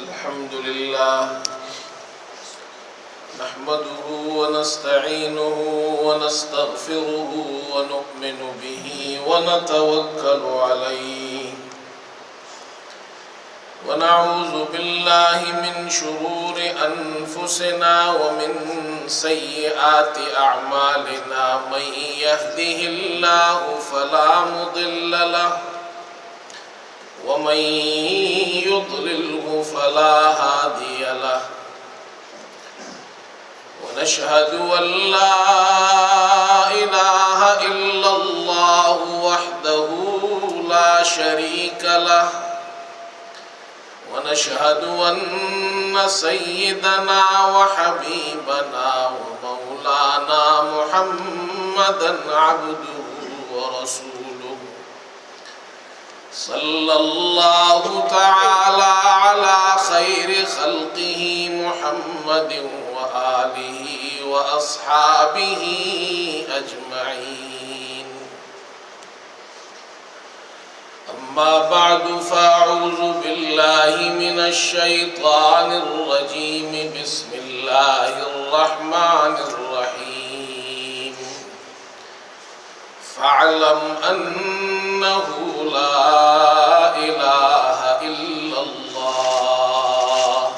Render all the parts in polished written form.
الحمد لله نحمده ونستعينه ونستغفره ونؤمن به ونتوكل عليه ونعوذ بالله من شرور أنفسنا ومن سيئات أعمالنا من يهده الله فلا مضل له ومن يضلله فلا هادي له ونشهد أن لا إله إلا الله وحده لا شريك له ونشهد أن سيدنا وحبيبنا ومولانا محمدا عبده ورسوله صلى الله تعالى على خير خلقه محمد وآله وأصحابه أجمعين أما بعد فأعوذ بالله من الشيطان الرجيم بسم الله الرحمن الرحيم فاعلم أنه لا إله إلا الله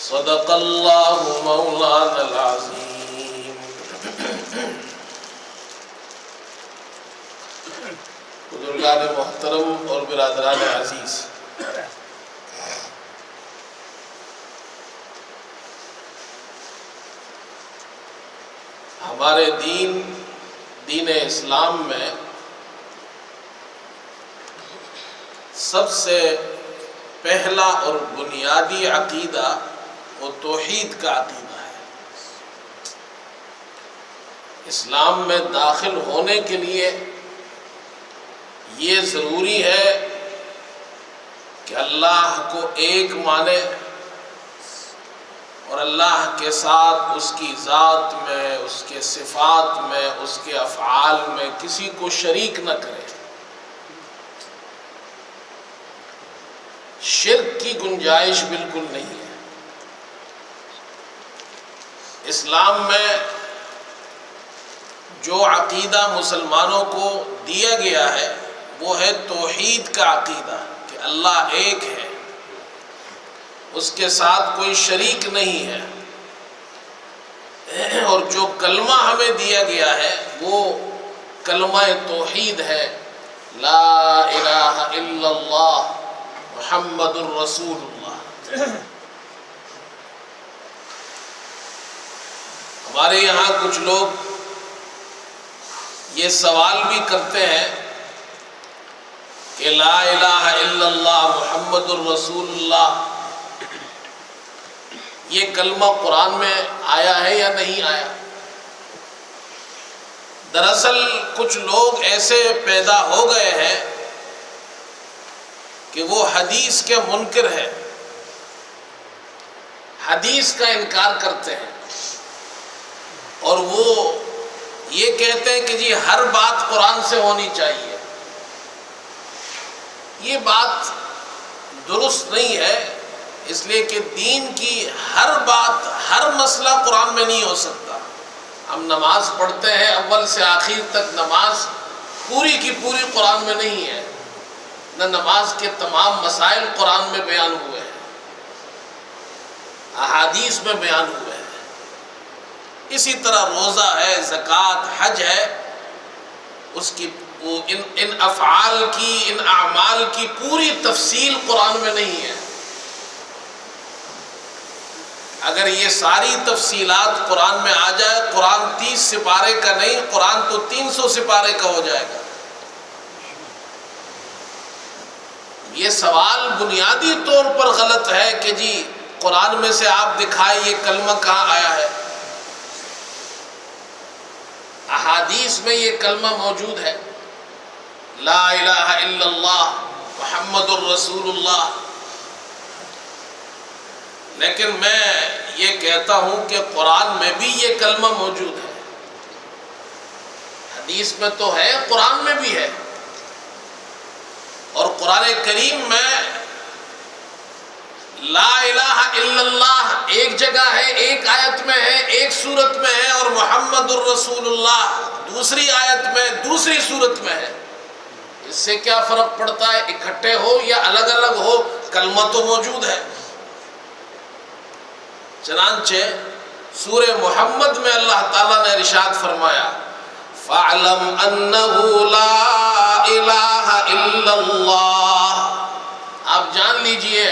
صدق الله مولانا العظيم بزرگان محترم اور برادران عزیز، ہمارے دین اسلام میں سب سے پہلا اور بنیادی عقیدہ وہ توحید کا عقیدہ ہے۔ اسلام میں داخل ہونے کے لیے یہ ضروری ہے کہ اللہ کو ایک مانے اور اللہ کے ساتھ اس کی ذات میں، اس کے صفات میں، اس کے افعال میں کسی کو شریک نہ کرے۔ شرک کی گنجائش بالکل نہیں ہے۔ اسلام میں جو عقیدہ مسلمانوں کو دیا گیا ہے وہ ہے توحید کا عقیدہ، کہ اللہ ایک ہے، اس کے ساتھ کوئی شریک نہیں ہے۔ اور جو کلمہ ہمیں دیا گیا ہے وہ کلمہ توحید ہے، لا الہ الا اللہ محمد الرسول اللہ۔ ہمارے یہاں کچھ لوگ یہ سوال بھی کرتے ہیں کہ لا الہ الا اللہ محمد الرسول اللہ یہ کلمہ قرآن میں آیا ہے یا نہیں آیا؟ دراصل کچھ لوگ ایسے پیدا ہو گئے ہیں کہ وہ حدیث کے منکر ہیں، حدیث کا انکار کرتے ہیں، اور وہ یہ کہتے ہیں کہ جی ہر بات قرآن سے ہونی چاہیے۔ یہ بات درست نہیں ہے، اس لیے کہ دین کی ہر بات، ہر مسئلہ قرآن میں نہیں ہو سکتا۔ ہم نماز پڑھتے ہیں، اول سے آخر تک نماز پوری کی پوری قرآن میں نہیں ہے، نہ نماز کے تمام مسائل قرآن میں بیان ہوئے ہیں، احادیث میں بیان ہوئے ہیں۔ اسی طرح روزہ ہے، زکوٰۃ، حج ہے، اس کی ان افعال کی، ان اعمال کی پوری تفصیل قرآن میں نہیں ہے۔ اگر یہ ساری تفصیلات قرآن میں آ جائے، قرآن 30 سپارے کا نہیں، قرآن تو 300 سپارے کا ہو جائے گا۔ یہ سوال بنیادی طور پر غلط ہے کہ جی قرآن میں سے آپ دکھائیں یہ کلمہ کہاں آیا ہے۔ احادیث میں یہ کلمہ موجود ہے، لا الہ الا اللہ محمد الرسول اللہ۔ لیکن میں یہ کہتا ہوں کہ قرآن میں بھی یہ کلمہ موجود ہے، حدیث میں تو ہے، قرآن میں بھی ہے، اور قرآن کریم میں لا الہ الا اللہ ایک جگہ ہے، ایک آیت میں ہے، ایک سورت میں ہے، اور محمد الرسول اللہ دوسری آیت میں، دوسری سورت میں ہے۔ اس سے کیا فرق پڑتا ہے؟ اکٹھے ہو یا الگ الگ ہو، کلمہ تو موجود ہے۔ چنانچہ سورہ محمد میں اللہ تعالیٰ نے ارشاد فرمایا فَاعْلَمْ أَنَّهُ لَا إِلَهَ إِلَّا اللَّهُ، آپ جان لیجئے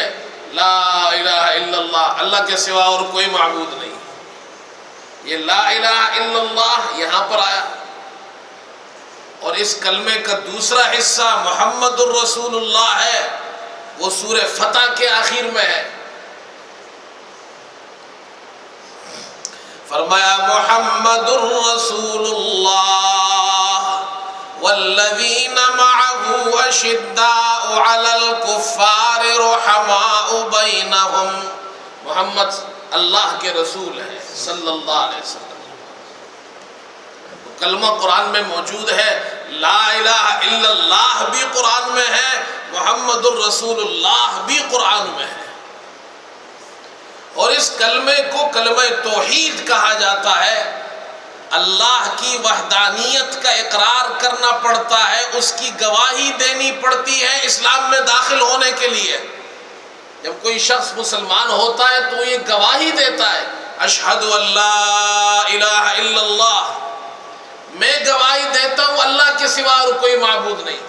لا الہ الا اللہ، اللہ کے سوا اور کوئی معبود نہیں۔ یہ لا الہ الا اللہ یہاں پر آیا، اور اس کلمے کا دوسرا حصہ محمد الرسول اللہ ہے، وہ سورہ فتح کے آخر میں ہے۔ فرمایا محمد الرسول اللہ والذین معه اشداء علی الکفار رحماء بینہم، محمد اللہ کے رسول ہیں صلی اللہ علیہ وسلم۔ کلمہ قرآن میں موجود ہے، لا الہ الا اللہ بھی قرآن میں ہے، محمد الرسول اللہ بھی قرآن میں ہے۔ اور اس کلمے کو کلمہ توحید کہا جاتا ہے۔ اللہ کی وحدانیت کا اقرار کرنا پڑتا ہے، اس کی گواہی دینی پڑتی ہے اسلام میں داخل ہونے کے لیے۔ جب کوئی شخص مسلمان ہوتا ہے تو یہ گواہی دیتا ہے، اشہد ان لا الہ الا اللہ، میں گواہی دیتا ہوں اللہ کے سوا اور کوئی معبود نہیں،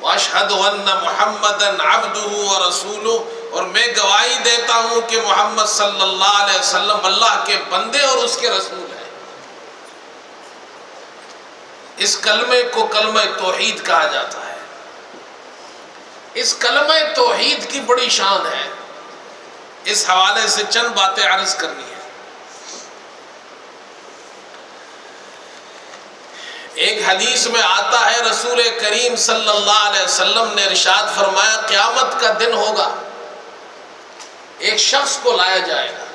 واشہد ان محمدا عبدہ ورسولہ، اور میں گواہی دیتا ہوں کہ محمد صلی اللہ علیہ وسلم اللہ کے بندے اور اس کے رسول ہیں۔ اس کلمے کو کلمہ توحید کہا جاتا ہے۔ اس کلمہ توحید کی بڑی شان ہے، اس حوالے سے چند باتیں عرض کرنی ہیں۔ ایک حدیث میں آتا ہے رسول کریم صلی اللہ علیہ وسلم نے ارشاد فرمایا قیامت کا دن ہوگا، ایک شخص کو لایا جائے گا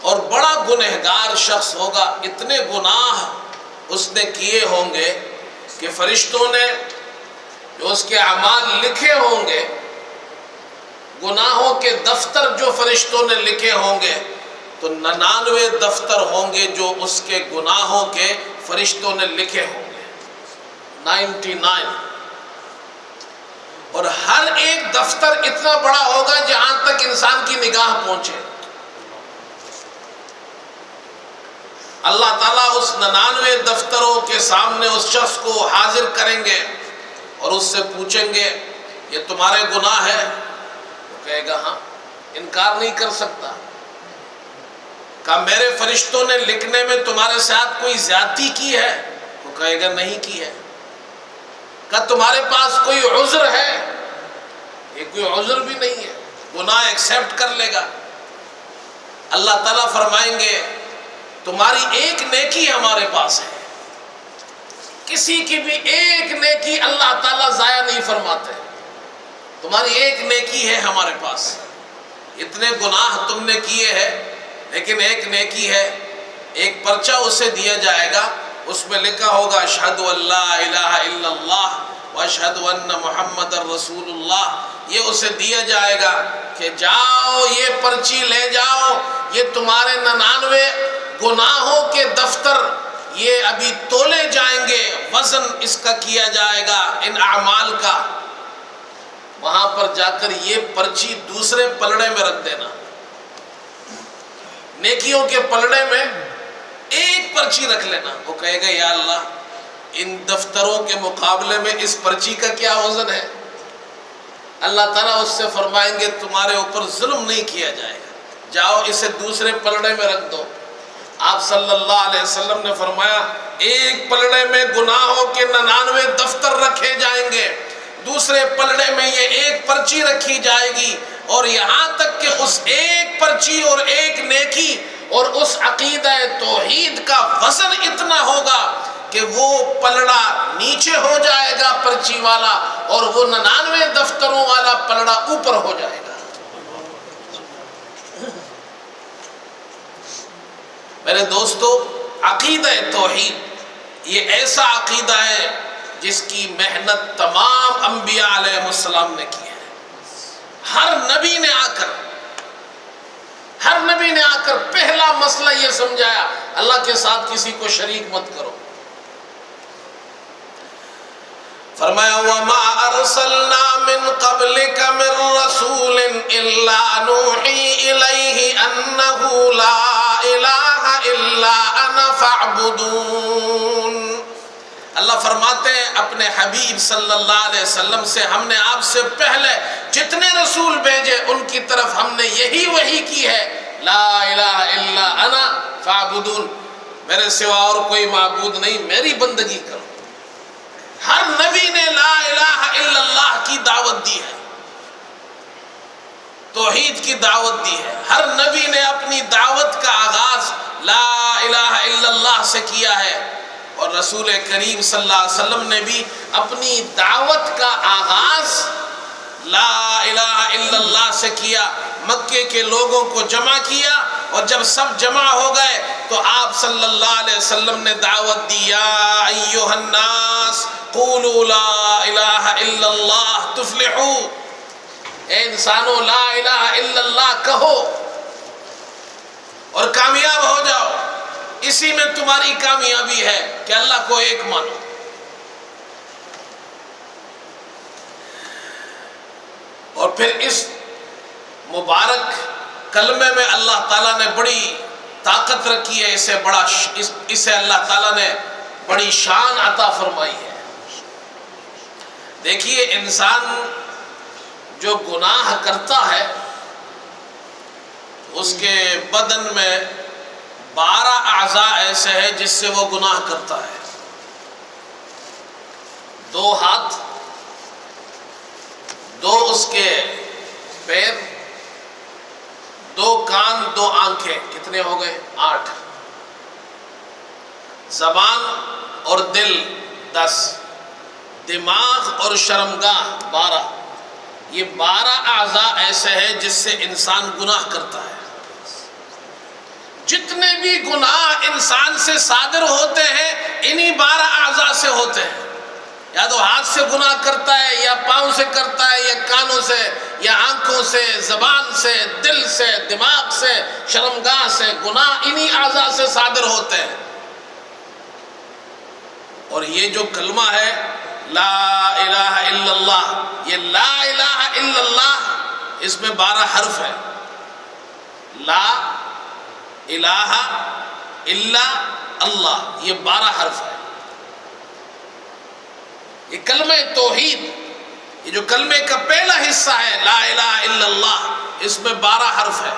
اور بڑا گنہگار شخص ہوگا، اتنے گناہ اس نے کیے ہوں گے کہ فرشتوں نے جو اس کے اعمال لکھے ہوں گے، گناہوں کے دفتر جو فرشتوں نے لکھے ہوں گے، تو 99 دفتر ہوں گے جو اس کے گناہوں کے فرشتوں نے لکھے ہوں گے، 99، اور ہر ایک دفتر اتنا بڑا ہوگا جہاں تک انسان کی نگاہ پہنچے۔ اللہ تعالیٰ اس 99 دفتروں کے سامنے اس شخص کو حاضر کریں گے اور اس سے پوچھیں گے یہ تمہارے گناہ ہے؟ وہ کہے گا ہاں، انکار نہیں کر سکتا۔ کہا میرے فرشتوں نے لکھنے میں تمہارے ساتھ کوئی زیادتی کی ہے؟ وہ کہے گا نہیں کی ہے۔ کہا تمہارے پاس کوئی عذر ہے؟ یہ کوئی عذر بھی نہیں ہے، گناہ ایکسیپٹ کر لے گا۔ اللہ تعالیٰ فرمائیں گے تمہاری ایک نیکی ہمارے پاس ہے، کسی کی بھی ایک نیکی اللہ تعالیٰ ضائع نہیں فرماتے، تمہاری ایک نیکی ہے ہمارے پاس، اتنے گناہ تم نے کیے ہیں لیکن ایک نیکی ہے۔ ایک پرچہ اسے دیا جائے گا، اس میں لکھا ہوگا اشہد ان لا الہ الا اللہ واشہد ان محمد الرسول اللہ۔ یہ اسے دیا جائے گا کہ جاؤ یہ پرچی لے جاؤ، یہ تمہارے 99 گناہوں کے دفتر یہ ابھی تولے جائیں گے، وزن اس کا کیا جائے گا ان اعمال کا۔ وہاں پر جا کر یہ پرچی دوسرے پلڑے میں رکھ دینا، نیکیوں کے پلڑے میں ایک پرچی رکھ لینا۔ وہ کہے گا یا اللہ ان دفتروں کے مقابلے میں اس پرچی کا کیا وزن ہے؟ اللہ تعالیٰ اس سے فرمائیں گے تمہارے اوپر ظلم نہیں کیا جائے گا، جاؤ اسے دوسرے پلڑے میں رکھ دو۔ آپ صلی اللہ علیہ وسلم نے فرمایا ایک پلڑے میں گناہوں کے 99 دفتر رکھے جائیں گے، دوسرے پلڑے میں یہ ایک پرچی رکھی جائے گی، اور یہاں تک کہ اس ایک پرچی اور ایک نیکی اور اس عقیدہ توحید کا وزن اتنا ہوگا کہ وہ پلڑا نیچے ہو جائے گا پرچی والا، اور وہ 99 دفتروں والا پلڑا اوپر ہو جائے گا۔ میرے دوستو، عقیدہ توحید یہ ایسا عقیدہ ہے جس کی محنت تمام انبیاء علیہ السلام نے کی ہے۔ ہر نبی نے آ کر پہلا مسئلہ یہ سمجھایا، اللہ کے ساتھ کسی کو شریک مت کرو۔ فرمایا وَمَا أَرْسَلْنَا مِن قَبْلِكَ مِن رَّسُولٍ إِلَّا نُوحِي إِلَيْهِ أَنَّهُ لَا إِلَٰهَ إِلَّا أَنَا فَاعْبُدُونِ۔ اللہ فرماتے ہیں اپنے حبیب صلی اللہ علیہ وسلم سے، ہم نے آپ سے پہلے جتنے رسول بھیجے ان کی طرف ہم نے یہی وحی کی ہے، لا الہ الا انا فاعبدون، میرے سوا اور کوئی معبود نہیں، میری بندگی کرو۔ ہر نبی نے لا الہ الا اللہ کی دعوت دی ہے، توحید کی دعوت دی ہے۔ ہر نبی نے اپنی دعوت کا آغاز لا الہ الا اللہ سے کیا ہے، اور رسول کریم صلی اللہ علیہ وسلم نے بھی اپنی دعوت کا آغاز لا الہ الا اللہ سے کیا۔ مکے کے لوگوں کو جمع کیا، اور جب سب جمع ہو گئے تو آپ صلی اللہ علیہ وسلم نے دعوت دی، یا ایھا الناس قولوا لا الہ الا اللہ تفلحوا، اے انسانوں لا الہ الا اللہ کہو اور کامیاب ہو جاؤ، اسی میں تمہاری کامیابی ہے کہ اللہ کو ایک مانو۔ اور پھر اس مبارک کلمے میں اللہ تعالیٰ نے بڑی طاقت رکھی ہے، اسے اللہ تعالیٰ نے بڑی شان عطا فرمائی ہے۔ دیکھیے انسان جو گناہ کرتا ہے اس کے بدن میں 12 اعضاء ایسے ہیں جس سے وہ گناہ کرتا ہے۔ 2 ہاتھ، 2 اس کے پیر، 2 کان، 2 آنکھیں، کتنے ہو گئے؟ 8۔ زبان اور دل 10، دماغ اور شرمگاہ 12۔ یہ 12 اعضاء ایسے ہیں جس سے انسان گناہ کرتا ہے۔ جتنے بھی گناہ انسان سے صادر ہوتے ہیں انہی 12 اعضاء سے ہوتے ہیں۔ یا تو ہاتھ سے گناہ کرتا ہے، یا پاؤں سے کرتا ہے، یا کانوں سے، یا آنکھوں سے، زبان سے، دل سے، دماغ سے، شرمگاہ سے۔ گناہ انہی اعضاء سے صادر ہوتے ہیں۔ اور یہ جو کلمہ ہے لا الہ الا اللہ، یہ لا الہ الا اللہ، اس میں 12 حرف ہے۔ لا الہ الا اللہ، یہ 12 حرف ہے۔ یہ کلمہ توحید، یہ جو کلمے کا پہلا حصہ ہے لا الہ الا اللہ، اس میں 12 حرف ہے۔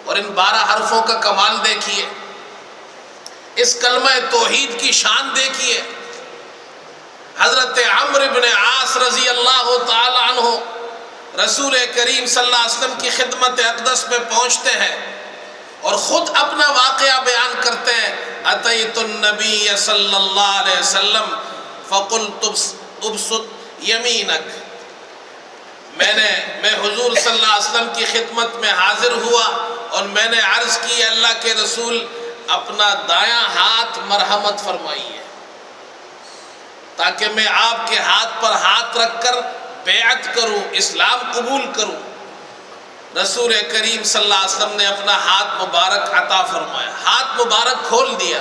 اور ان 12 حرفوں کا کمال دیکھیے، اس کلمہ توحید کی شان دیکھیے۔ حضرت عمرو بن عاص رضی اللہ تعالی عنہ رسول کریم صلی اللہ علیہ وسلم کی خدمت اقدس میں پہنچتے ہیں اور خود اپنا واقعہ بیان کرتے ہیں۔ اتیت النبی صلی اللہ علیہ وسلم فقلت ابسط یمینک، میں حضور صلی اللہ علیہ وسلم کی خدمت میں حاضر ہوا اور میں نے عرض کی، اللہ کے رسول اپنا دایاں ہاتھ مرحمت فرمائیے تاکہ میں آپ کے ہاتھ پر ہاتھ رکھ کر بیعت کروں، اسلام قبول کروں۔ رسول کریم صلی اللہ علیہ وسلم نے اپنا ہاتھ مبارک عطا فرمایا، ہاتھ مبارک کھول دیا۔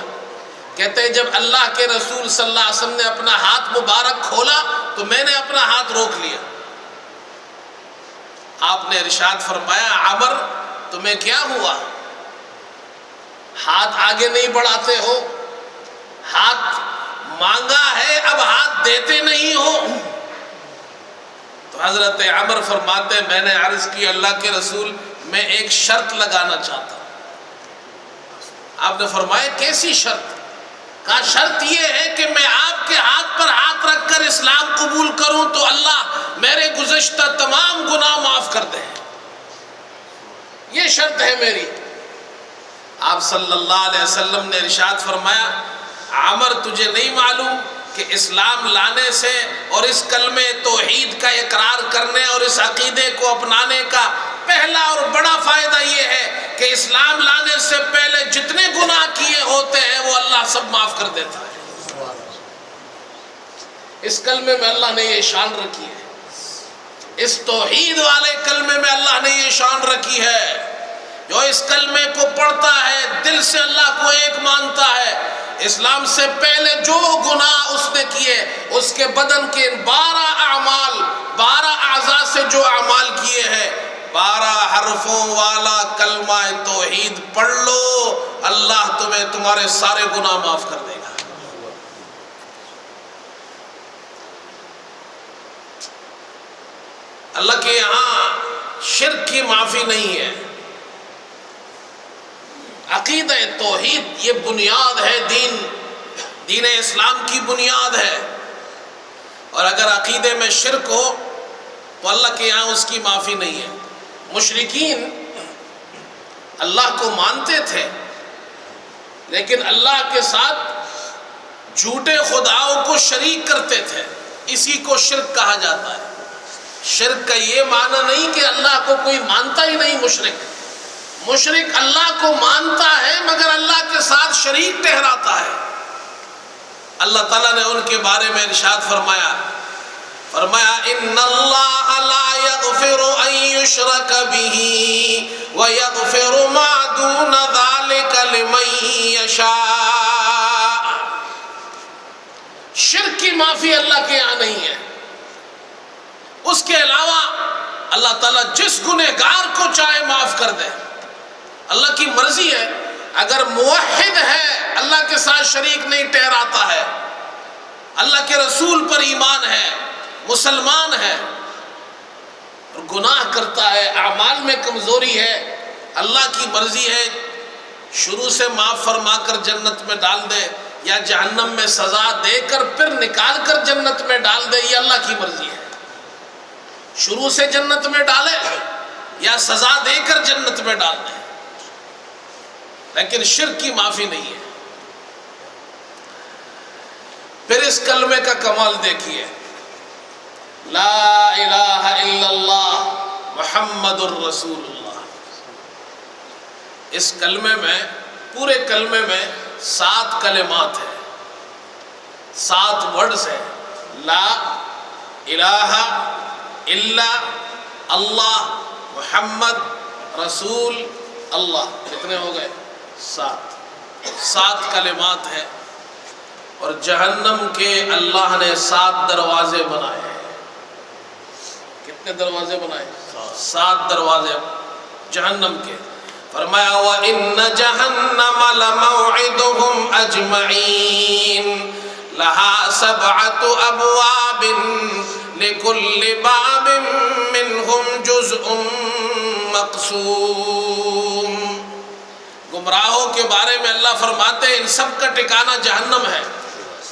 کہتے ہیں جب اللہ کے رسول صلی اللہ علیہ وسلم نے اپنا ہاتھ مبارک کھولا تو میں نے اپنا ہاتھ روک لیا۔ آپ نے ارشاد فرمایا، عمر تمہیں کیا ہوا؟ ہاتھ آگے نہیں بڑھاتے ہو، ہاتھ مانگا ہے اب ہاتھ دیتے نہیں ہو۔ تو حضرت عمر فرماتے میں نے عرض کی، اللہ کے رسول میں ایک شرط لگانا چاہتا ہوں۔ آپ نے فرمایا کیسی شرط؟ کہا شرط یہ ہے کہ میں آپ کے ہاتھ پر ہاتھ رکھ کر اسلام قبول کروں تو اللہ میرے گزشتہ تمام گناہ معاف کر دے، یہ شرط ہے میری۔ آپ صلی اللہ علیہ وسلم نے ارشاد فرمایا، عمر تجھے نہیں معلوم کہ اسلام لانے سے اور اس کلمہ توحید کا اقرار کرنے اور اس عقیدے کو اپنانے کا پہلا اور بڑا فائدہ یہ ہے کہ اسلام لانے سے پہلے جتنے گناہ کیے ہوتے ہیں وہ اللہ سب معاف کر دیتا ہے۔ اس کلمے میں اللہ نے یہ شان رکھی ہے، اس توحید والے کلمے میں اللہ نے یہ شان رکھی ہے، جو اس کلمے کو پڑھتا ہے دل سے اللہ کو ایک مانتا ہے، اسلام سے پہلے جو گناہ اس نے کیے، اس کے بدن کے 12 اعمال، 12 اعضاء سے جو اعمال کیے ہیں، 12 حرفوں والا کلمہ توحید پڑھ لو، اللہ تمہیں تمہارے سارے گناہ معاف کر دے گا۔ اللہ کے یہاں شرک کی معافی نہیں ہے۔ عقیدہ توحید یہ بنیاد ہے، دین اسلام کی بنیاد ہے، اور اگر عقیدے میں شرک ہو تو اللہ کے یہاں اس کی معافی نہیں ہے۔ مشرکین اللہ کو مانتے تھے لیکن اللہ کے ساتھ جھوٹے خداؤں کو شریک کرتے تھے، اسی کو شرک کہا جاتا ہے۔ شرک کا یہ معنی نہیں کہ اللہ کو کوئی مانتا ہی نہیں، مشرک اللہ کو مانتا ہے مگر اللہ کے ساتھ شریک ٹھہراتا ہے۔ اللہ تعالیٰ نے ان کے بارے میں ارشاد فرمایا ان اللہ لا یغفر ان یشرک بہ ویغفر ما دون ذلک لمن یشاء۔ شرک کی معافی اللہ کے یہاں نہیں ہے، اس کے علاوہ اللہ تعالیٰ جس گنہگار کو چاہے معاف کر دے۔ اللہ کی مرضی ہے، اگر موحد ہے اللہ کے ساتھ شریک نہیں ٹھہراتا ہے، اللہ کے رسول پر ایمان ہے، مسلمان ہے، اور گناہ کرتا ہے، اعمال میں کمزوری ہے، اللہ کی مرضی ہے شروع سے معاف فرما کر جنت میں ڈال دے یا جہنم میں سزا دے کر پھر نکال کر جنت میں ڈال دے، یہ اللہ کی مرضی ہے۔ شروع سے جنت میں ڈالے یا سزا دے کر جنت میں ڈال دے، لیکن شرک کی معافی نہیں ہے۔ پھر اس کلمے کا کمال دیکھیے، لا الہ الا اللہ محمد الرسول اللہ۔ اس کلمے میں، پورے کلمے میں 7 کلمات ہیں، 7 ورڈز ہیں۔ لا الہ الا اللہ محمد رسول اللہ، کتنے ہو گئے؟ 7 کلمات ہیں، اور جہنم کے اللہ نے 7 دروازے بنائے ہیں۔ کتنے دروازے بنائے؟ 7 دروازے جہنم کے۔ فرمایا وَإِنَّ جَهَنَّمَ لَمَوْعِدُهُمْ أَجْمَعِينَ لَهَا 7 أَبْوَابٍ لِكُلِّ بَابٍ مِّنْهُمْ جُزْءٌ مَقْسُومٌ۔ گمراہوں کے بارے میں اللہ فرماتے ہیں ان سب کا ٹھکانہ جہنم ہے،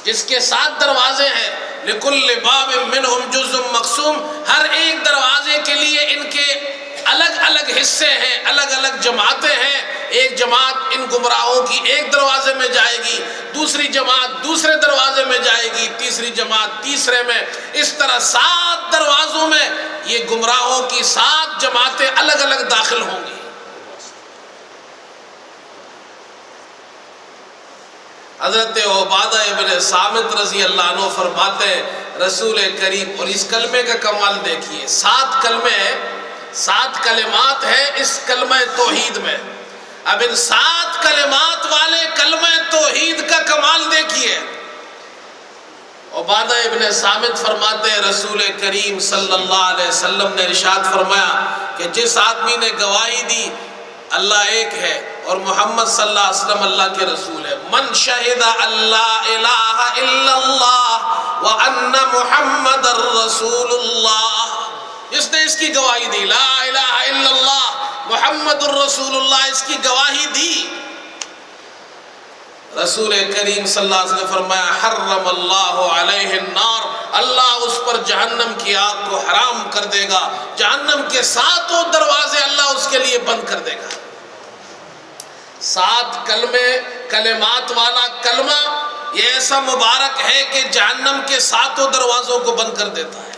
جس کے 7 دروازے ہیں۔ لِكُلِّ بَابٍ مِّنْهُمْ جُزْءٌ مَقْسُومٌ، ہر ایک دروازے کے لیے ان کے الگ الگ حصے ہیں، الگ الگ جماعتیں ہیں۔ ایک جماعت ان گمراہوں کی ایک دروازے میں جائے گی، دوسری جماعت دوسرے دروازے میں جائے گی، تیسری جماعت تیسرے میں، اس طرح 7 دروازوں میں یہ گمراہوں کی 7 جماعتیں الگ الگ داخل ہوں گی۔ حضرت عبادہ ابن صامت رضی اللہ عنہ فرماتے ہیں رسول کریم، اور اس کلمے کا کمال دیکھیے، 7 کلمے ہیں، 7 کلمات ہیں اس کلمہ توحید میں۔ اب ان 7 کلمات والے کلمہ توحید کا کمال دیکھیے۔ عبادہ ابن صامت فرماتے ہیں رسول کریم صلی اللہ علیہ وسلم نے ارشاد فرمایا کہ جس آدمی نے گواہی دی اللہ ایک ہے اور محمد صلی اللہ علیہ وسلم اللہ کے رسول ہے، من شہد اللہ الہ الا اللہ وان محمد الرسول اللہ، جس نے اس کی گواہی دی لا الہ الا اللہ محمد الرسول اللہ، اس کی گواہی دی، رسول کریم صلی اللہ علیہ وسلم نے فرمایا حرم اللہ علیہ النار، اللہ اس پر جہنم کی آگ کو حرام کر دے گا، جہنم کے 7 دروازے اللہ اس کے لیے بند کر دے گا۔ 7 کلمات والا کلمہ یہ ایسا مبارک ہے کہ جہنم کے 7 دروازوں کو بند کر دیتا ہے۔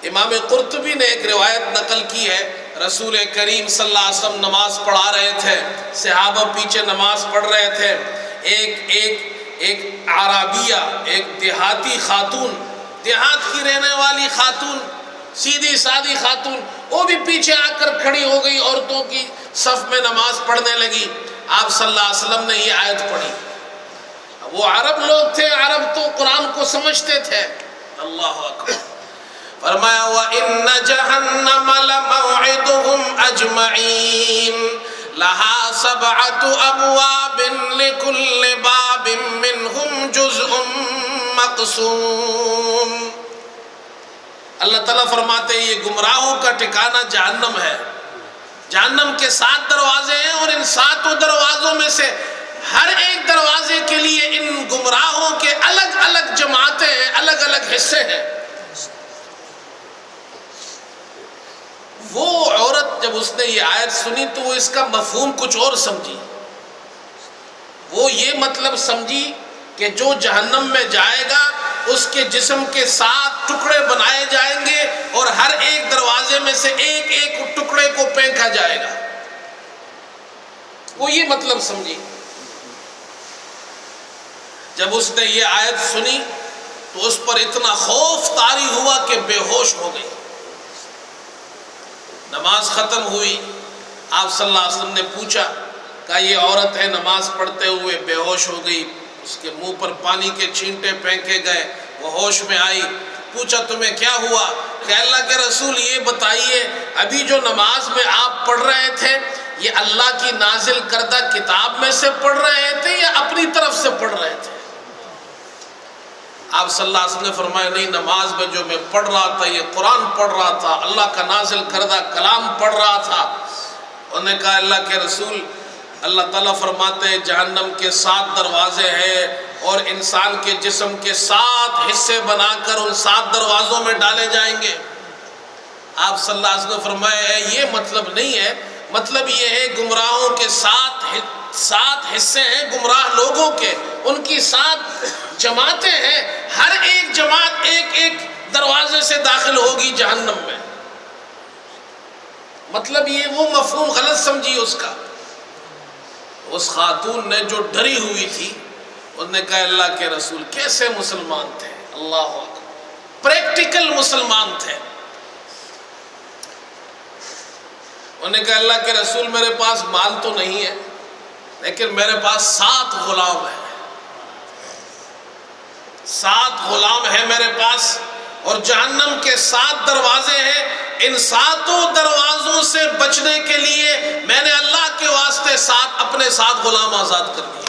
امام قرطبی نے ایک روایت نقل کی ہے، رسول کریم صلی اللہ علیہ وسلم نماز پڑھا رہے تھے، صحابہ پیچھے نماز پڑھ رہے تھے، ایک عربیہ، ایک دیہاتی خاتون، دیہات کی رہنے والی خاتون، سیدھی سادی خاتون، وہ بھی پیچھے آ کر کھڑی ہو گئی، عورتوں کی صف میں نماز پڑھنے لگی۔ آپ صلی اللہ علیہ وسلم نے یہ آیت پڑھی۔ وہ عرب لوگ تھے، عرب تو قرآن کو سمجھتے تھے۔ اللہ اکبر۔ فرمایا وَإِنَّ جَهَنَّمَ لَمَوْعِدُهُمْ أَجْمَعِينَ لَهَا سَبْعَةُ أَبْوَابٍ لِكُلِّ بَابٍ مِّنْهُمْ جُزْءٌ مَّقْسُومٌ۔ اللہ تعالیٰ فرماتے ہیں یہ گمراہوں کا ٹھکانہ جہنم ہے۔ جہنم کے 7 دروازے ہیں، اور ان 7 دروازوں میں سے ہر ایک دروازے کے لیے ان گمراہوں کے الگ الگ جماعتیں ہیں، الگ الگ حصے ہیں۔ وہ عورت جب اس نے یہ آیت سنی تو وہ اس کا مفہوم کچھ اور سمجھی۔ وہ یہ مطلب سمجھی کہ جو جہنم میں جائے گا اس کے جسم کے 7 ٹکڑے بنائے جائیں گے، اور ہر ایک دروازے میں سے ایک ایک ٹکڑے کو پھینکا جائے گا۔ وہ یہ مطلب سمجھی۔ جب اس نے یہ آیت سنی تو اس پر اتنا خوف طاری ہوا کہ بے ہوش ہو گئی۔ نماز ختم ہوئی، آپ صلی اللہ علیہ وسلم نے پوچھا کہ یہ عورت ہے، نماز پڑھتے ہوئے بے ہوش ہو گئی، اس کے منہ پر پانی کے چھینٹے پھینکے گئے، وہ ہوش میں آئی۔ پوچھا تمہیں کیا ہوا؟ کہ اللہ کے رسول یہ بتائیے ابھی جو نماز میں آپ پڑھ رہے تھے یہ اللہ کی نازل کردہ کتاب میں سے پڑھ رہے تھے یا اپنی طرف سے پڑھ رہے تھے؟ آپ صلی اللہ علیہ وسلم نے فرمایا نہیں، نماز میں جو میں پڑھ رہا تھا یہ قرآن پڑھ رہا تھا، اللہ کا نازل کردہ کلام پڑھ رہا تھا۔ انہوں نے کہا اللہ کے رسول، اللہ تعالیٰ فرماتے ہیں جہنم کے 7 دروازے ہیں، اور انسان کے جسم کے 7 حصے بنا کر ان 7 دروازوں میں ڈالے جائیں گے۔ آپ صلی اللہ علیہ وسلم نے فرمایا یہ مطلب نہیں ہے، مطلب یہ ہے گمراہوں کے 7 حصے ہیں، گمراہ لوگوں کے، ان کی 7 جماعتیں ہیں، ہر ایک جماعت ایک ایک دروازے سے داخل ہوگی جہنم میں۔ مطلب یہ وہ مفہوم غلط سمجھی اس کا۔ اس خاتون نے جو ڈری ہوئی تھی انہوں نے کہا اللہ کے رسول کیسے مسلمان تھے، اللہ اکبر، پریکٹیکل مسلمان تھے۔ انہوں نے کہا اللہ کے رسول میرے پاس مال تو نہیں ہے لیکن میرے پاس 7 غلام ہیں، 7 غلام ہیں میرے پاس، اور جہنم کے 7 دروازے ہیں، ان 7 دروازوں سے بچنے کے لیے میں نے اللہ کے واسطے اپنے 7 غلام آزاد کر دیے۔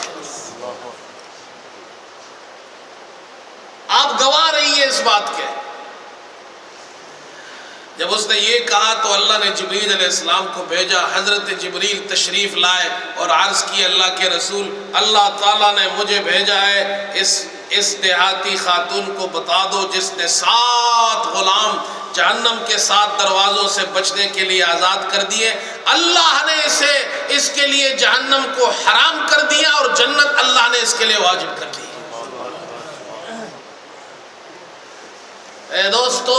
آپ گواہ رہیے اس بات کے۔ جب اس نے یہ کہا تو اللہ نے جبریل علیہ السلام کو بھیجا۔ حضرت جبریل تشریف لائے اور عرض کی اللہ کے رسول اللہ تعالیٰ نے مجھے بھیجا ہے، اس دیہاتی خاتون کو بتا دو جس نے 7 غلام جہنم کے 7 دروازوں سے بچنے کے لیے آزاد کر دیے، اللہ نے اس کے لیے جہنم کو حرام کر دیا اور جنت اللہ نے اس کے لیے واجب کر دی۔ اے دوستو،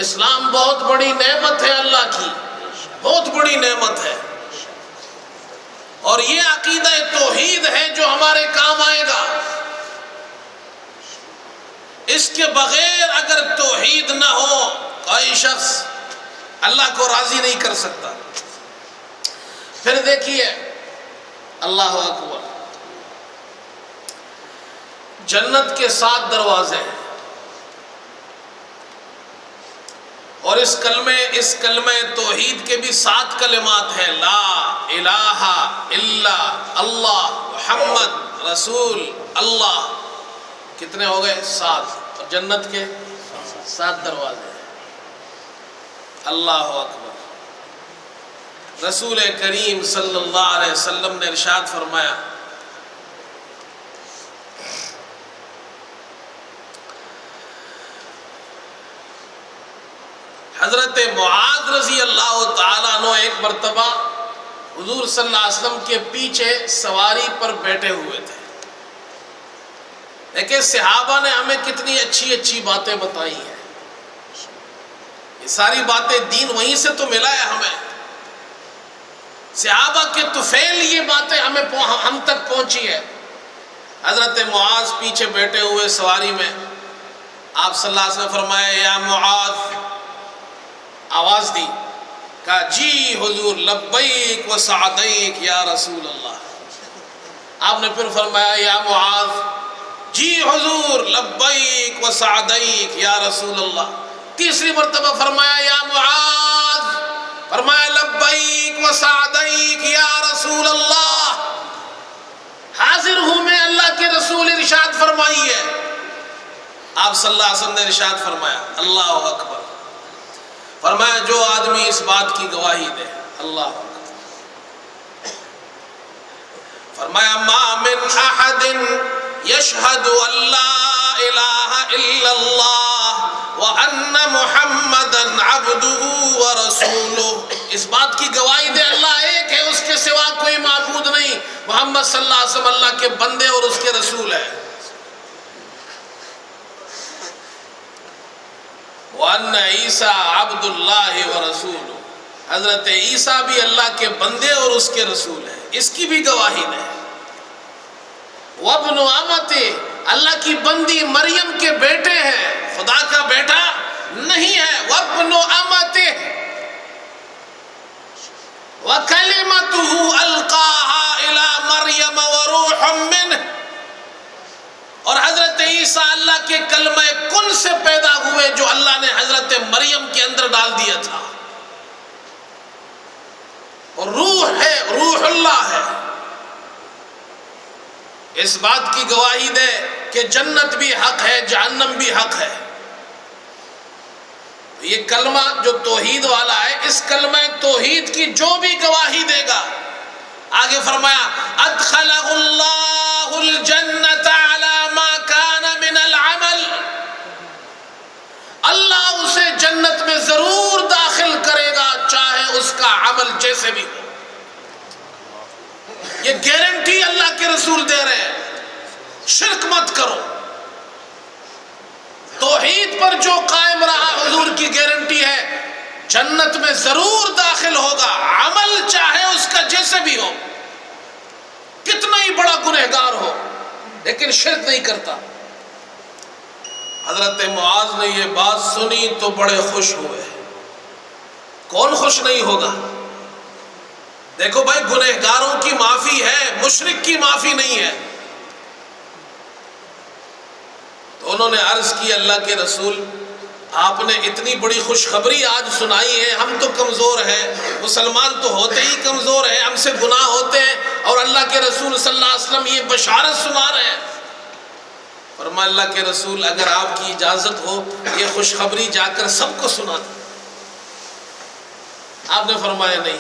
اسلام بہت بڑی نعمت ہے، اللہ کی بہت بڑی نعمت ہے، اور یہ عقیدہ توحید ہے جو ہمارے کام آئے گا۔ اس کے بغیر اگر توحید نہ ہو کوئی شخص اللہ کو راضی نہیں کر سکتا۔ پھر دیکھیے اللہ اکبر، جنت کے 7 دروازے ہیں، اور اس کلمہ توحید کے بھی 7 کلمات ہیں، لا الہ الا اللہ محمد رسول اللہ۔ کتنے ہو گئے؟ 7۔ اور جنت کے 7 دروازے ہیں۔ اللہ اکبر۔ رسول کریم صلی اللہ علیہ وسلم نے ارشاد فرمایا حضرت معاذ رضی اللہ تعالیٰ عنہ ایک مرتبہ حضور صلی اللہ علیہ وسلم کے پیچھے سواری پر بیٹھے ہوئے تھے، لیکن صحابہ نے ہمیں کتنی اچھی اچھی باتیں بتائی ہیں۔ یہ ساری باتیں دین وہیں سے تو ملا ہے ہمیں، صحابہ کے طفیل یہ باتیں ہم تک پہنچی ہے۔ حضرت معاذ پیچھے بیٹھے ہوئے سواری میں، آپ صلی اللہ علیہ وسلم نے فرمایا یا معاذ، آواز دی، کہا جی حضور لبیک و سعدیک یا رسول اللہ۔ آپ نے پھر فرمایا یا معاذ، جی حضور لبیک و سعدیک یا رسول اللہ۔ تیسری مرتبہ فرمایا یا معاذ، فرمایا لبیک و سعدیک یا رسول اللہ۔ حاضر ہوں میں، اللہ کے رسول ارشاد فرمائیے۔ آپ صلی اللہ علیہ وسلم نے ارشاد فرمایا اللہ اکبر، فرمایا جو آدمی اس بات کی گواہی دے، اللہ اکبر، فرمایا ما من احد یشہد ان لا الہ الا اللہ وان محمدا عبدہ ورسولہ، اس بات کی گواہی دے اللہ ایک ہے، اس کے سوا کوئی معبود نہیں، محمد صلی اللہ علیہ وسلم اللہ کے بندے اور اس کے رسول ہے، وَأَنَّ عِيسَىٰ عَبْدُ اللَّهِ وَرَسُولُهُ، حضرت عیسیٰ بھی اللہ کے بندے اور اس کے رسول ہیں، اس کی بھی گواہی دے۔ وَابْنُ أَمَتِهِ، اللہ کی بندی مریم کے بیٹے ہیں، خدا کا بیٹا نہیں ہے۔ وَابْنُ أَمَتِهِ وَكَلِمَتُهُ أَلْقَاهَا إِلَىٰ مَرْيَمَ وَرُوحٌ مِّنْهُ، اور حضرت عیسیٰ اللہ کے کلمہ کن سے پیدا ہوئے جو اللہ نے حضرت مریم کے اندر ڈال دیا تھا، اور روح ہے، روح اللہ ہے۔ اس بات کی گواہی دے کہ جنت بھی حق ہے، جہنم بھی حق ہے۔ یہ کلمہ جو توحید والا ہے، اس کلمہ توحید کی جو بھی گواہی دے گا، آگے فرمایا ادخلہ اللہ الجنت علی ما کان من العمل، اللہ اسے جنت میں ضرور داخل کرے گا چاہے اس کا عمل جیسے بھی ہو۔ یہ گارنٹی اللہ کے رسول دے رہے ہیں، شرک مت کرو، توحید پر جو قائم رہا حضور کی گارنٹی ہے جنت میں ضرور داخل ہوگا، عمل چاہے اس کا جیسے بھی ہو، کتنا ہی بڑا گنہگار ہو، لیکن شرک نہیں کرتا۔ حضرت معاذ نے یہ بات سنی تو بڑے خوش ہوئے، کون خوش نہیں ہوگا؟ دیکھو بھائی، گنہگاروں کی معافی ہے، مشرک کی معافی نہیں ہے۔ تو انہوں نے عرض کی اللہ کے رسول، آپ نے اتنی بڑی خوشخبری آج سنائی ہے، ہم تو کمزور ہیں، مسلمان تو ہوتے ہی کمزور ہیں، ہم سے گناہ ہوتے ہیں، اور اللہ کے رسول صلی اللہ علیہ وسلم یہ بشارت سنا رہے ہیں۔ فرمایا اللہ کے رسول اگر آپ کی اجازت ہو یہ خوشخبری جا کر سب کو سنا دیں۔ آپ نے فرمایا نہیں،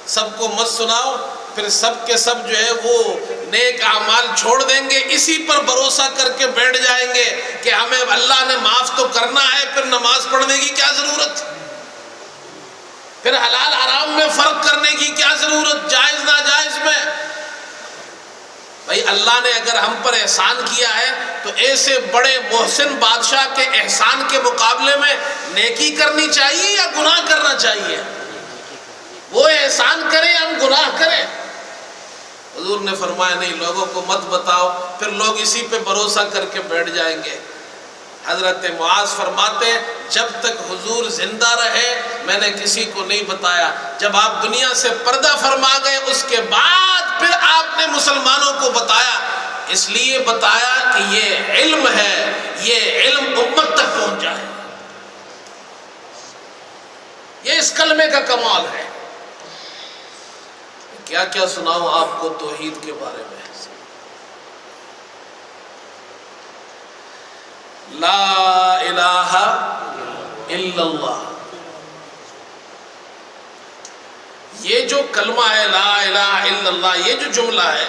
سب کو مت سناؤ، پھر سب کے سب جو ہے وہ نیک اعمال چھوڑ دیں گے، اسی پر بھروسہ کر کے بیٹھ جائیں گے کہ ہمیں اللہ نے معاف تو کرنا ہے، پھر نماز پڑھنے کی کیا ضرورت، پھر حلال حرام میں فرق کرنے کی کیا ضرورت، جائز ناجائز میں۔ بھائی اللہ نے اگر ہم پر احسان کیا ہے تو ایسے بڑے محسن بادشاہ کے احسان کے مقابلے میں نیکی کرنی چاہیے یا گناہ کرنا چاہیے؟ وہ احسان کریں، ہم گناہ کریں۔ حضور نے فرمایا نہیں، لوگوں کو مت بتاؤ، پھر لوگ اسی پہ بھروسہ کر کے بیٹھ جائیں گے۔ حضرت معاذ فرماتے جب تک حضور زندہ رہے میں نے کسی کو نہیں بتایا، جب آپ دنیا سے پردہ فرما گئے اس کے بعد پھر آپ نے مسلمانوں کو بتایا، اس لیے بتایا کہ یہ علم ہے، یہ علم امت تک پہنچ جائے۔ یہ اس کلمے کا کمال ہے۔ کیا کیا سناؤں آپ کو توحید کے بارے میں۔ لا الہ الا اللہ، یہ جو کلمہ ہے لا الہ الا اللہ، یہ جو جملہ ہے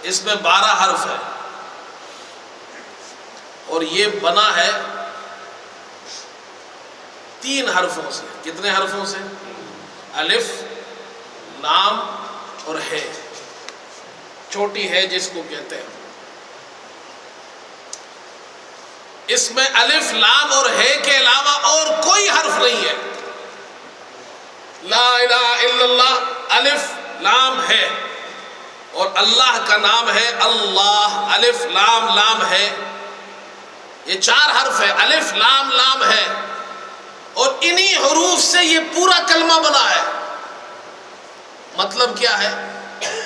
اس میں 12 حرف ہے، اور یہ بنا ہے 3 حرفوں سے۔ کتنے حرفوں سے؟ الف، لام اور ہے، چھوٹی ہے جس کو کہتے ہیں۔ اس میں الف، لام اور ہے کے علاوہ اور کوئی حرف نہیں ہے۔ لا الہ الا اللہ، الف، لام، ہے، اور اللہ کا نام ہے اللہ، الف لام لام ہے، یہ 4 حرف ہے، الف لام لام ہے، اور انہی حروف سے یہ پورا کلمہ بنا ہے۔ مطلب کیا ہے؟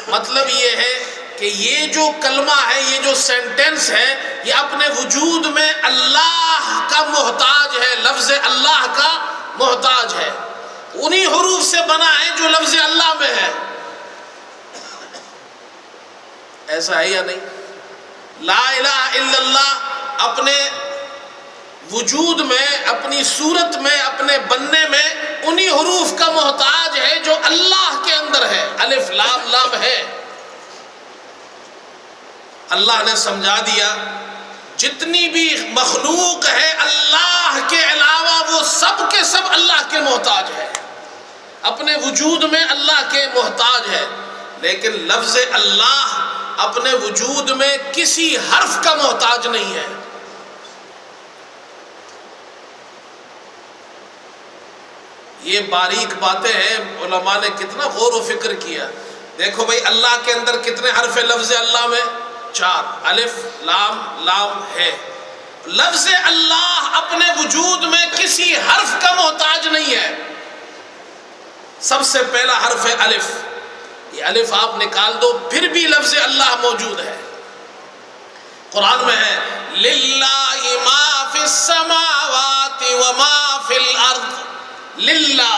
مطلب یہ ہے کہ یہ جو کلمہ ہے، یہ جو سینٹنس ہے، یہ اپنے وجود میں اللہ کا محتاج ہے، لفظ اللہ کا محتاج ہے، انہی حروف سے بنا ہے جو لفظ اللہ میں ہے۔ ایسا ہے یا نہیں؟ لا الہ الا اللہ اپنے وجود میں، اپنی صورت میں، اپنے بننے میں انہی حروف کا محتاج ہے جو اللہ کے اندر ہے، الف لام لام ہے۔ اللہ نے سمجھا دیا جتنی بھی مخلوق ہے اللہ کے علاوہ وہ سب کے سب اللہ کے محتاج ہے، اپنے وجود میں اللہ کے محتاج ہے، لیکن لفظ اللہ اپنے وجود میں کسی حرف کا محتاج نہیں ہے۔ یہ باریک باتیں ہیں، علماء نے کتنا غور و فکر کیا۔ دیکھو بھئی اللہ کے اندر کتنے حرف ہیں لفظ اللہ میں؟ 4، الف لام لام ہے۔ لفظ اللہ اپنے وجود میں کسی حرف کا محتاج نہیں ہے۔ سب سے پہلا حرف ہے الف، یہ الف آپ نکال دو پھر بھی لفظ اللہ موجود ہے۔ قرآن میں ہے للہ ما فی السماوات وما فی الارض، للہ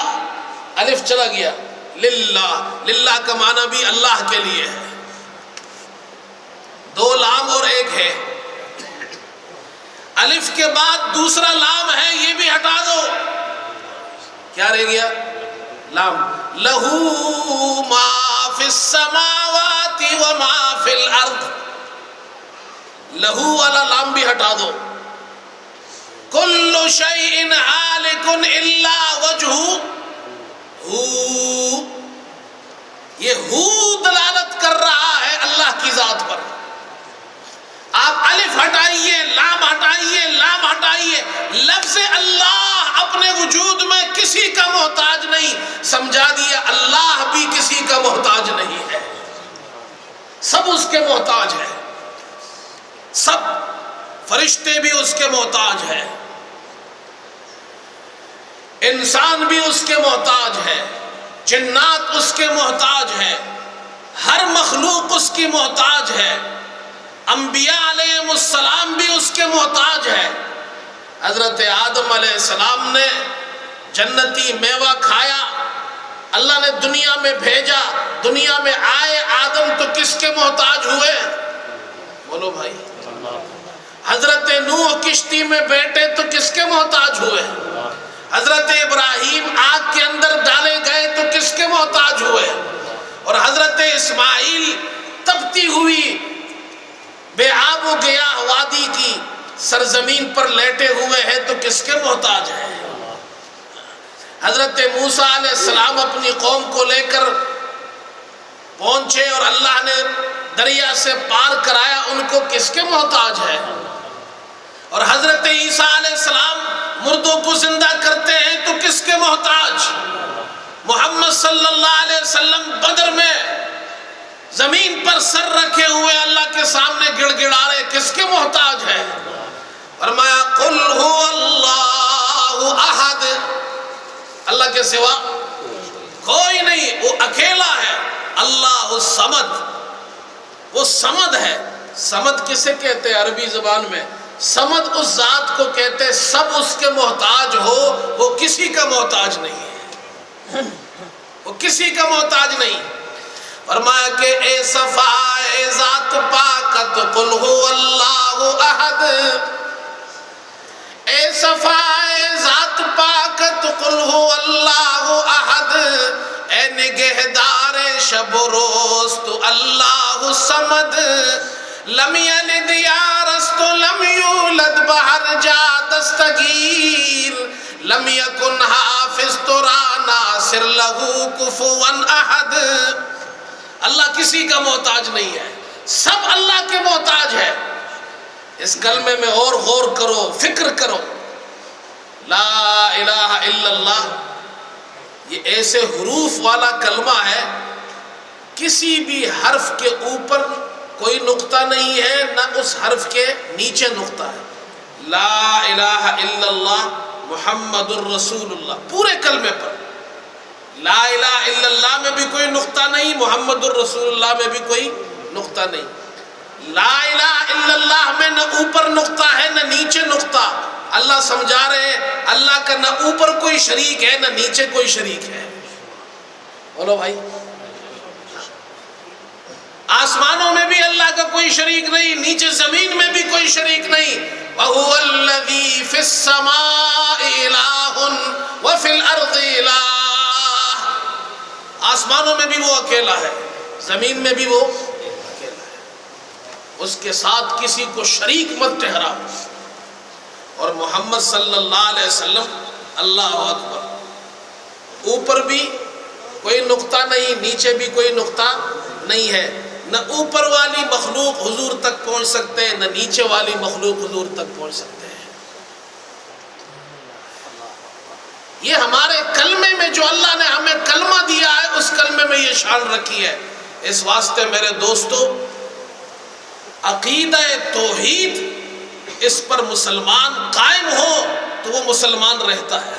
الف چلا گیا، للہ، للہ کا معنی بھی اللہ کے لیے ہے، 2 لام اور 1 ہے۔ الف کے بعد دوسرا لام ہے، یہ بھی ہٹا دو، کیا رہ گیا؟ لام، لہو ما فی السماوات وما فی الارض، لہو والا لام بھی ہٹا دو۔ کل شیء ہالک الا وجہہ، یہ دلالت کر رہا ہے اللہ کی ذات پر۔ آپ الف ہٹائیے، لام ہٹائیے، لام ہٹائیے، لفظ اللہ اپنے وجود میں کسی کا محتاج نہیں، سمجھا دیا اللہ بھی کسی کا محتاج نہیں ہے، سب اس کے محتاج ہیں، سب فرشتے بھی اس کے محتاج ہیں، انسان بھی اس کے محتاج ہے، جنات اس کے محتاج ہے، ہر مخلوق اس کی محتاج ہے، انبیاء علیہ السلام بھی اس کے محتاج ہے۔ حضرت آدم علیہ السلام نے جنتی میوہ کھایا، اللہ نے دنیا میں بھیجا، دنیا میں آئے آدم تو کس کے محتاج ہوئے؟ بولو بھائی۔ حضرت نوح کشتی میں بیٹھے تو کس کے محتاج ہوئے؟ حضرت ابراہیم آگ کے اندر ڈالے گئے تو کس کے محتاج ہوئے؟ اور حضرت اسماعیل تپتی ہوئی بے آب و گیاہ وادی کی سرزمین پر لیٹے ہوئے ہیں تو کس کے محتاج ہیں؟ حضرت موسیٰ علیہ السلام اپنی قوم کو لے کر پہنچے اور اللہ نے دریا سے پار کرایا، ان کو کس کے محتاج ہے؟ اور حضرت عیسیٰ علیہ السلام مردوں کو زندہ کرتے ہیں تو کس کے محتاج؟ محمد صلی اللہ علیہ وسلم بدر میں زمین پر سر رکھے ہوئے اللہ کے سامنے گڑ گڑا رہے، کس کے محتاج ہے؟ فرمایا قل هو اللہ احد، اللہ کے سوا کوئی نہیں، وہ اکیلا ہے، اللہ الصمد، وہ صمد ہے۔ صمد کسے کہتے ہیں عربی زبان میں؟ صمد اس ذات کو کہتے سب اس کے محتاج ہو، وہ کسی کا محتاج نہیں ہے، وہ کسی کا محتاج نہیں۔ فرمایا کہ اے صفائے ذات پاکت قل هو اللہ احد، اے صفائے ذات پاکت قل هو اللہ احد، اے نگہدار شب و روز تو اللہ صمد، لم یلد یارست لم یولد بہر جا دستگیر، لم یکن حافظ ترا ناصر لہو کفوا احد۔ اللہ کسی کا محتاج نہیں ہے، سب اللہ کے محتاج ہے۔ اس کلمے میں اور غور کرو، فکر کرو۔ لا الہ الا اللہ یہ ایسے حروف والا کلمہ ہے کسی بھی حرف کے اوپر کوئی نقطہ نہیں ہے، نہ اس حرف کے نیچے نقطہ ہے۔ لا الہ الا اللہ محمد الرسول اللہ، پورے کلمے پر لا الہ الا اللہ میں بھی کوئی نقطہ نہیں، محمد الرسول اللہ میں بھی کوئی نقطہ نہیں۔ لا الہ الا اللہ میں نہ اوپر نقطہ ہے نہ نیچے نقطہ۔ اللہ سمجھا رہے ہیں اللہ کا نہ اوپر کوئی شریک ہے نہ نیچے کوئی شریک ہے۔ بولو بھائی، آسمانوں میں بھی اللہ کا کوئی شریک نہیں، نیچے زمین میں بھی کوئی شریک نہیں۔ وَهُوَ الَّذِي فِي السَّمَاءِ إِلَٰهٌ وَفِي الْأَرْضِ إِلَٰهٌ، آسمانوں میں بھی وہ اکیلا ہے، زمین میں بھی وہ اکیلا ہے، اس کے ساتھ کسی کو شریک مت ٹھہرا۔ اور محمد صلی اللہ علیہ وسلم، اللہ اکبر، اوپر بھی کوئی نقطہ نہیں، نیچے بھی کوئی نقطہ نہیں ہے، نہ اوپر والی مخلوق حضور تک پہنچ سکتے ہیں، نہ نیچے والی مخلوق حضور تک پہنچ سکتے ہیں۔ یہ ہمارے کلمے میں جو اللہ نے ہمیں کلمہ دیا ہے، اس کلمے میں یہ شان رکھی ہے۔ اس واسطے میرے دوستو، عقیدہ توحید اس پر مسلمان قائم ہو تو وہ مسلمان رہتا ہے۔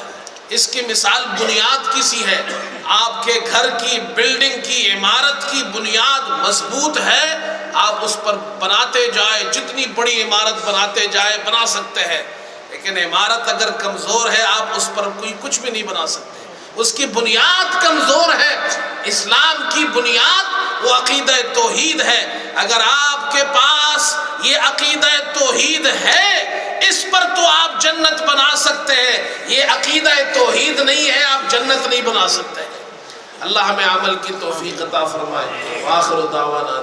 اس کی مثال بنیاد کسی ہے، آپ کے گھر کی، بلڈنگ کی، عمارت کی بنیاد مضبوط ہے، آپ اس پر بناتے جائیں، جتنی بڑی عمارت بناتے جائیں بنا سکتے ہیں، لیکن عمارت اگر کمزور ہے آپ اس پر کوئی کچھ بھی نہیں بنا سکتے، اس کی بنیاد کمزور ہے۔ اسلام کی بنیاد وہ عقیدہ توحید ہے۔ اگر آپ کے پاس یہ عقیدہ توحید ہے، اس پر تو آپ جنت بنا سکتے ہیں، یہ عقیدہ توحید نہیں ہے، آپ جنت نہیں بنا سکتے۔ اللہ ہمیں عمل کی توفیق عطا فرمائے۔ آخر دعوانا